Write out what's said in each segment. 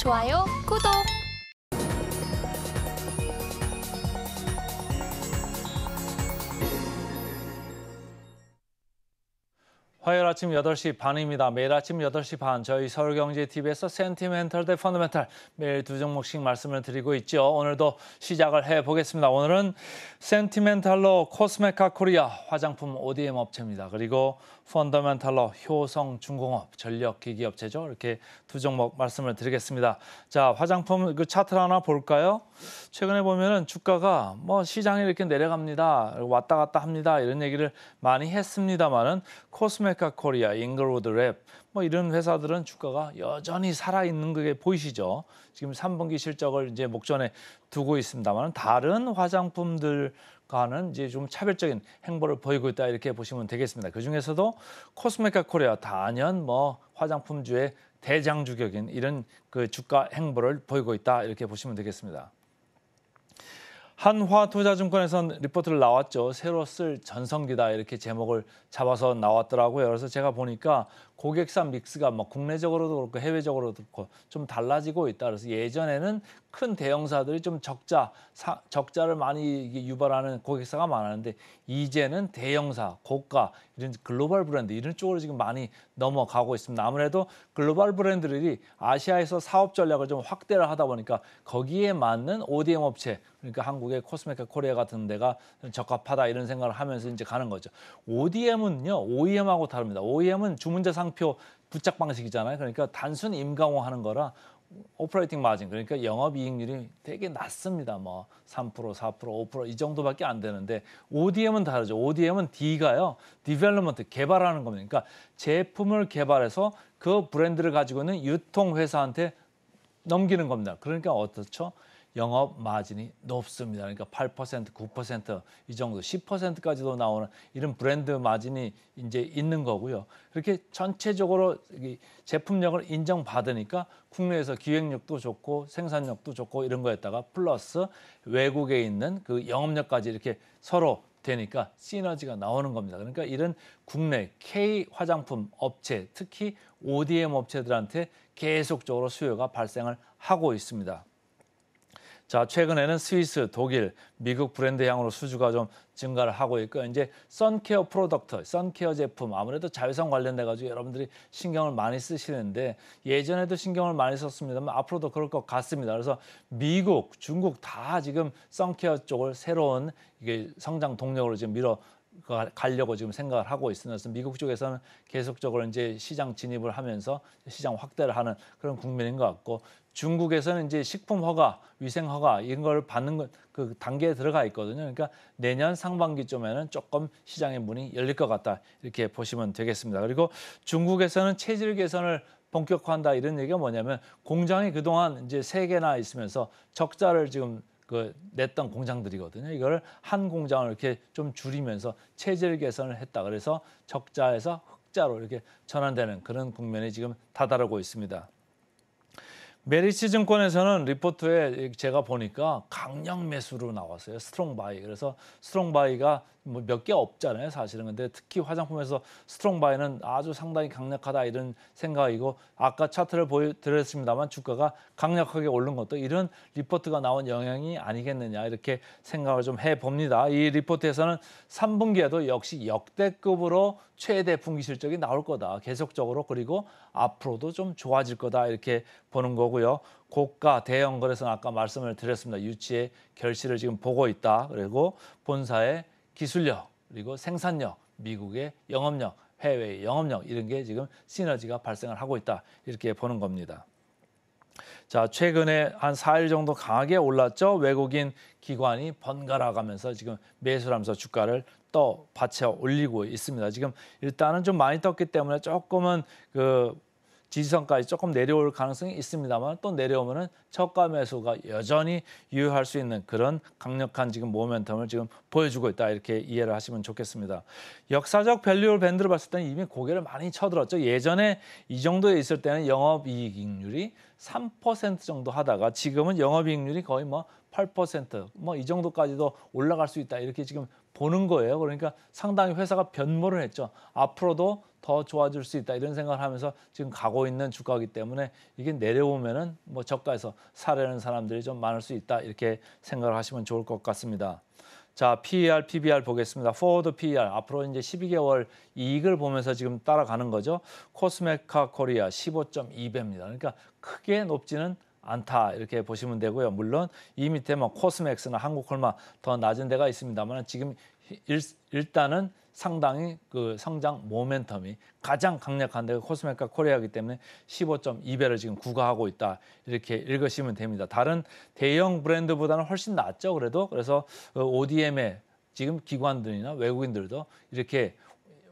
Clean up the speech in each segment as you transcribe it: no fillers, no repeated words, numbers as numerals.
좋아요, 구독! 화요일 아침 8시 반입니다. 매일 아침 8시 반 저희 서울경제TV에서 센티멘털 대 펀더멘털 매일 두 종목씩 말씀을 드리고 있죠. 오늘도 시작을 해보겠습니다. 오늘은 센티멘털로 코스메카 코리아 화장품 ODM 업체입니다. 그리고 펀더멘털로 효성중공업 전력기기업체죠. 이렇게 두 종목 말씀을 드리겠습니다. 자, 화장품 그 차트를 하나 볼까요? 최근에 보면은 주가가 뭐 시장이 이렇게 내려갑니다. 왔다 갔다 합니다. 이런 얘기를 많이 했습니다만은 코스메카 코리아, 잉글우드 랩 뭐 이런 회사들은 주가가 여전히 살아있는 게 보이시죠? 지금 3분기 실적을 이제 목전에 두고 있습니다만 다른 화장품들과는 이제 좀 차별적인 행보를 보이고 있다 이렇게 보시면 되겠습니다. 그 중에서도 코스메카 코리아 단연 뭐 화장품주의 대장주격인 이런 그 주가 행보를 보이고 있다 이렇게 보시면 되겠습니다. 한화투자증권에선 리포트를 나왔죠. 새로 쓸 전성기다 이렇게 제목을 잡아서 나왔더라고요. 그래서 제가 보니까 고객사 믹스가 뭐 국내적으로도 그렇고 해외적으로도 그렇고 좀 달라지고 있다. 그래서 예전에는 큰 대형사들이 좀 적자를 많이 유발하는 고객사가 많았는데 이제는 대형사, 고가, 이런 글로벌 브랜드 이런 쪽으로 지금 많이 넘어가고 있습니다. 아무래도 글로벌 브랜드들이 아시아에서 사업 전략을 좀 확대를 하다 보니까 거기에 맞는 ODM 업체, 그러니까 한국의 코스메카 코리아 같은 데가 적합하다 이런 생각을 하면서 이제 가는 거죠. ODM은요, OEM하고 다릅니다. OEM은 주문자 상표 부착 방식이잖아요. 그러니까 단순 임강호하는 거라 오퍼레이팅 마진, 그러니까 영업이익률이 되게 낮습니다. 뭐 3%, 4%, 5%이 정도밖에 안 되는데 ODM은 다르죠. ODM은 D가요, 디벨롭먼트, 개발하는 겁니다. 그러니까 제품을 개발해서 그 브랜드를 가지고 있는 유통회사한테 넘기는 겁니다. 그러니까 어떻죠? 영업 마진이 높습니다. 그러니까 8%, 9%이 정도, 10%까지도 나오는 이런 브랜드 마진이 이제 있는 거고요. 그렇게 전체적으로 제품력을 인정받으니까 국내에서 기획력도 좋고 생산력도 좋고 이런 거에다가 플러스 외국에 있는 그 영업력까지 이렇게 서로 되니까 시너지가 나오는 겁니다. 그러니까 이런 국내 K 화장품 업체, 특히 ODM 업체들한테 계속적으로 수요가 발생을 하고 있습니다. 자, 최근에는 스위스, 독일, 미국 브랜드 향으로 수주가 좀 증가를 하고 있고 이제 선케어 프로덕트, 선케어 제품 아무래도 자외선 관련돼 가지고 여러분들이 신경을 많이 쓰시는데 예전에도 신경을 많이 썼습니다만 앞으로도 그럴 것 같습니다. 그래서 미국, 중국 다 지금 선케어 쪽을 새로운 이게 성장 동력으로 지금 가려고 지금 생각을 하고 있습니다. 그래서 미국 쪽에서는 계속적으로 이제 시장 진입을 하면서 시장 확대를 하는 그런 국면인 것 같고 중국에서는 이제 식품 허가, 위생 허가 이런 걸 받는 그 단계에 들어가 있거든요. 그러니까 내년 상반기쯤에는 조금 시장의 문이 열릴 것 같다 이렇게 보시면 되겠습니다. 그리고 중국에서는 체질 개선을 본격화한다 이런 얘기가 뭐냐면 공장이 그동안 이제 3개나 있으면서 적자를 지금 냈던 공장들이거든요. 이걸 한 공장을 이렇게 좀 줄이면서 체질 개선을 했다. 그래서 적자에서 흑자로 이렇게 전환되는 그런 국면에 지금 다다르고 있습니다. 메리츠 증권에서는 리포트에 제가 보니까 강력 매수로 나왔어요. 스트롱 바이. 그래서 스트롱 바이가 뭐 몇 개 없잖아요, 사실은. 근데 특히 화장품에서 스트롱 바이는 아주 상당히 강력하다 이런 생각이고 아까 차트를 보여드렸습니다만 주가가 강력하게 오른 것도 이런 리포트가 나온 영향이 아니겠느냐 이렇게 생각을 좀 해봅니다. 이 리포트에서는 3분기에도 역시 역대급으로 최대 분기 실적이 나올 거다. 계속적으로 그리고 앞으로도 좀 좋아질 거다 이렇게 보는 거고요. 고가 대형 거래소는 아까 말씀을 드렸습니다. 유치의 결실을 지금 보고 있다. 그리고 본사의 기술력, 그리고 생산력, 미국의 영업력, 해외의 영업력 이런 게 지금 시너지가 발생을 하고 있다. 이렇게 보는 겁니다. 자, 최근에 한 4일 정도 강하게 올랐죠. 외국인 기관이 번갈아 가면서 지금 매수를 하면서 주가를 또 받쳐 올리고 있습니다. 지금 일단은 좀 많이 떴기 때문에 조금은 지지선까지 조금 내려올 가능성이 있습니다만 또 내려오면은 저가 매수가 여전히 유효할 수 있는 그런 강력한 지금 모멘텀을 지금 보여주고 있다 이렇게 이해를 하시면 좋겠습니다. 역사적 밸류 밴드를 봤을 때는 이미 고개를 많이 쳐들었죠. 예전에 이 정도에 있을 때는 영업이익률이 3% 정도 하다가 지금은 영업이익률이 거의 뭐 8% 뭐 이 정도까지도 올라갈 수 있다 이렇게 지금 보는 거예요. 그러니까 상당히 회사가 변모를 했죠. 앞으로도 더 좋아질 수 있다 이런 생각을 하면서 지금 가고 있는 주가이기 때문에 이게 내려오면은 뭐 저가에서 사려는 사람들이 좀 많을 수 있다 이렇게 생각을 하시면 좋을 것 같습니다. 자, PER, PBR 보겠습니다. 포워드 PER 앞으로 이제 12개월 이익을 보면서 지금 따라가는 거죠. 코스메카 코리아 15.2배입니다. 그러니까 크게 높지는 않다 이렇게 보시면 되고요. 물론 이 밑에 뭐 코스맥스나 한국콜마 더 낮은 데가 있습니다만 지금 일단은 상당히 그 성장 모멘텀이 가장 강력한 데가 코스메카 코리아이기 때문에 15.2배를 지금 구가하고 있다 이렇게 읽으시면 됩니다. 다른 대형 브랜드보다는 훨씬 낫죠. 그래서 ODM의 지금 기관들이나 외국인들도 이렇게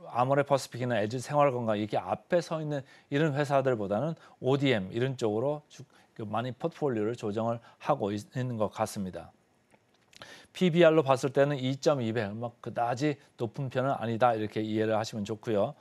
아모레퍼시픽이나 LG 생활건강 이렇게 앞에 서 있는 이런 회사들보다는 ODM 이런 쪽으로 많이 포트폴리오를 조정을 하고 있는 것 같습니다. PBR로 봤을 때는 2.2배, 막 그다지 높은 편은 아니다 이렇게 이해를 하시면 좋고요.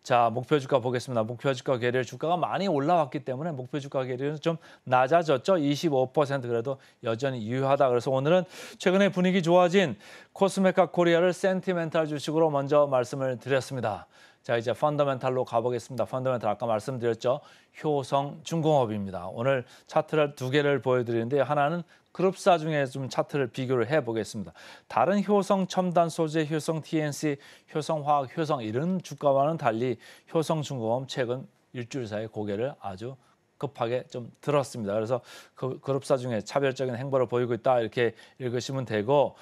자, 목표 주가 보겠습니다. 목표 주가 계리열 주가가 많이 올라왔기 때문에 목표 주가 계리열은 좀 낮아졌죠. 25% 그래도 여전히 유효하다. 그래서 오늘은 최근에 분위기 좋아진 코스메카 코리아를 센티멘탈 주식으로 먼저 말씀을 드렸습니다. 자, 이제 펀더멘탈로 가보겠습니다. 펀더멘탈 아까 말씀드렸죠. 효성중공업입니다. 오늘 차트를 두 개를 보여드리는데 하나는 그룹사 중에 좀 차트를 비교를 해보겠습니다. 다른 효성 첨단 소재, 효성 TNC, 효성화학, 효성 이런 주가와는 달리 효성중공업 최근 일주일 사이에 고개를 아주 급하게 좀 들었습니다. 그래서 그 그룹사 중에 차별적인 행보를 보이고 있다 이렇게 읽으시면 되고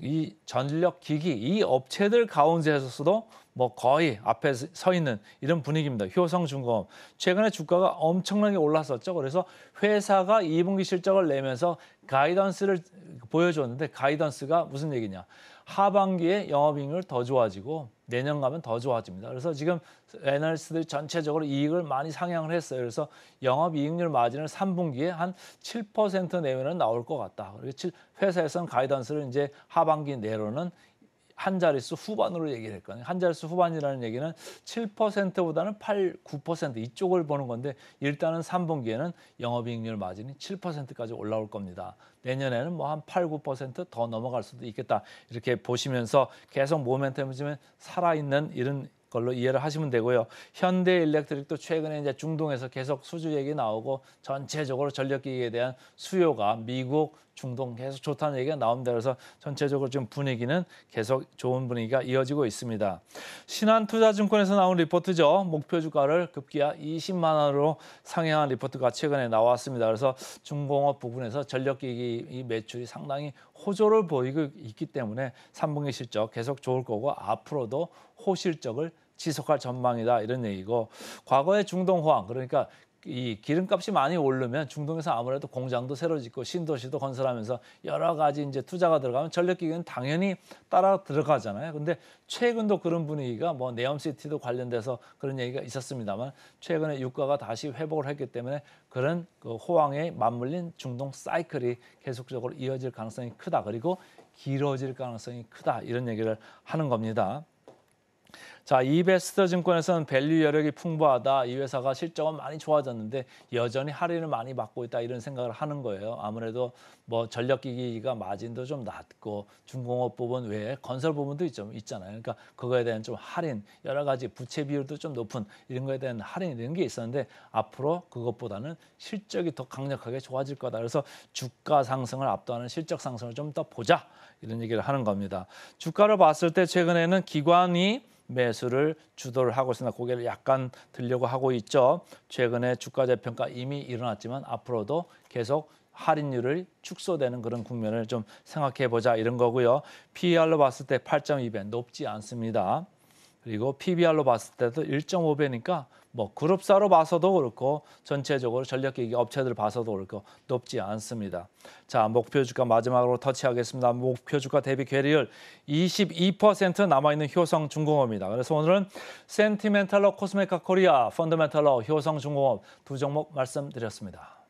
이 전력기기 이 업체들 가운데서도 뭐 거의 앞에 서 있는 이런 분위기입니다. 효성중공업 최근에 주가가 엄청나게 올랐었죠. 그래서 회사가 2분기 실적을 내면서 가이던스를 보여줬는데 가이던스가 무슨 얘기냐. 하반기에 영업이익률 더 좋아지고 내년 가면 더 좋아집니다. 그래서 지금 애널리스트들이 전체적으로 이익을 많이 상향을 했어요. 그래서 영업이익률 마진을 3분기에 한 7% 내외는 나올 것 같다. 그리고 회사에서는 가이던스를 이제 하반기 내로는 한 자릿수 후반으로 얘기를 했거든요. 한 자릿수 후반이라는 얘기는 7%보다는 8, 9% 이쪽을 보는 건데 일단은 3분기에는 영업이익률 마진이 7%까지 올라올 겁니다. 내년에는 뭐 한 8, 9%더 넘어갈 수도 있겠다. 이렇게 보시면서 계속 모멘텀이 좀 살아있는 이런 걸로 이해를 하시면 되고요. 현대일렉트릭도 최근에 이제 중동에서 계속 수주 얘기 나오고 전체적으로 전력기기에 대한 수요가 미국, 중동 계속 좋다는 얘기가 나옵니다. 그래서 전체적으로 좀 분위기는 계속 좋은 분위기가 이어지고 있습니다. 신한투자증권에서 나온 리포트죠. 목표 주가를 급기야 20만 원으로 상향한 리포트가 최근에 나왔습니다. 그래서 중공업 부분에서 전력기기 매출이 상당히 호조를 보이고 있기 때문에 3분기 실적 계속 좋을 거고 앞으로도 호실적을 지속할 전망이다 이런 얘기고 과거에 중동 호황 그러니까 이 기름값이 많이 오르면 중동에서 아무래도 공장도 새로 짓고 신도시도 건설하면서 여러 가지 이제 투자가 들어가면 전력기기는 당연히 따라 들어가잖아요. 근데 최근도 그런 분위기가 뭐 네옴시티도 관련돼서 그런 얘기가 있었습니다만 최근에 유가가 다시 회복을 했기 때문에 그런 그 호황에 맞물린 중동 사이클이 계속적으로 이어질 가능성이 크다. 그리고 길어질 가능성이 크다. 이런 얘기를 하는 겁니다. 자, 이베스터 증권에서는 밸류 여력이 풍부하다. 이 회사가 실적은 많이 좋아졌는데 여전히 할인을 많이 받고 있다 이런 생각을 하는 거예요. 아무래도 뭐 전력기기가 마진도 좀 낮고 중공업 부분 외에 건설 부분도 있잖아요. 그러니까 그거에 대한 좀 할인, 여러 가지 부채 비율도 좀 높은 이런 거에 대한 할인 이런 게 있었는데 앞으로 그것보다는 실적이 더 강력하게 좋아질 거다. 그래서 주가 상승을 압도하는 실적 상승을 좀 더 보자 이런 얘기를 하는 겁니다. 주가를 봤을 때 최근에는 기관이 매수를 주도를 하고 있으나 고개를 약간 들려고 하고 있죠. 최근에 주가 재평가 이미 일어났지만 앞으로도 계속 할인율을 축소되는 그런 국면을 좀 생각해 보자 이런 거고요. PER로 봤을 때 8.2배 높지 않습니다. 그리고 PBR로 봤을 때도 1.5배니까 뭐 그룹사로 봐서도 그렇고 전체적으로 전력기기 업체들 봐서도 그렇고 높지 않습니다. 자, 목표 주가 마지막으로 터치하겠습니다. 목표 주가 대비 괴리율 22% 남아있는 효성중공업입니다. 그래서 오늘은 센티멘탈러 코스메카 코리아, 펀더멘탈러 효성중공업 두 종목 말씀드렸습니다.